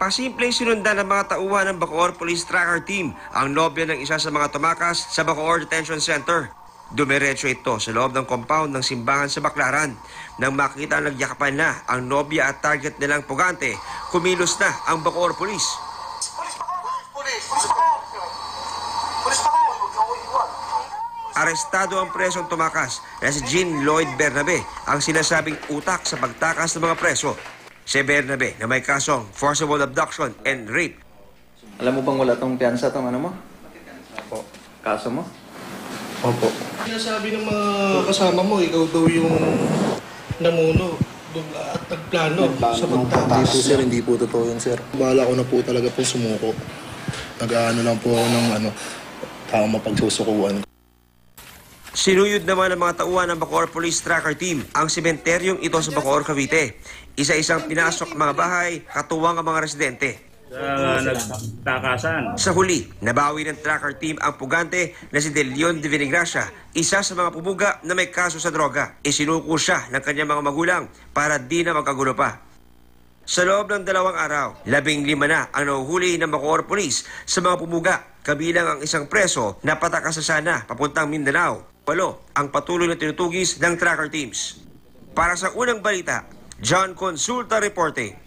Pasimpleng sinundan ng mga tauhan ng Bacoor Police Tracker Team ang nobya ng isa sa mga tumakas sa Bacoor Detention Center. Dumiretso ito sa loob ng compound ng simbahan sa Baclaran. Nang makita ang nagyakapan na ang nobya at target nilang pugante, kumilos na ang Bacoor Police. Arestado ang presong tumakas na si Jean Lloyd Bernabe, ang sinasabing utak sa pagtakas ng mga preso. Si Bernabe na may kasong forcible abduction and rape. Alam mo bang wala tong piyansa tong ano mo? Opo. Kaso mo? Opo. Sinasabi ng mga kasama mo, ikaw daw yung namuno at nagplano sa pagtakas. Hindi po sir, hindi po totoo yun sir. Bahala ko na po talaga po sumuko. Nag-aano lang po ako ng tao mapagsusukuan. Sinuyod naman ng mga tauhan ng Bacoor Police Tracker Team ang sementeryong ito sa Bacoor, Cavite. Isa-isang pinasok ang mga bahay, katuwang ang mga residente. Nagtakasan. Sa huli, nabawi ng tracker team ang pugante na si De Leon de Vinegracia, isa sa mga pumuga na may kaso sa droga. Isinuko siya ng kanyang mga magulang para di na magkagulo pa. Sa loob ng 2 araw, 15 na ang nahuhuli ng Bacoor Police sa mga pumuga, kabilang ang isang preso na patakasasana papuntang Mindanao. 8 ang patuloy na tinutugis ng tracker teams. Para sa unang balita, John Consulta reporting.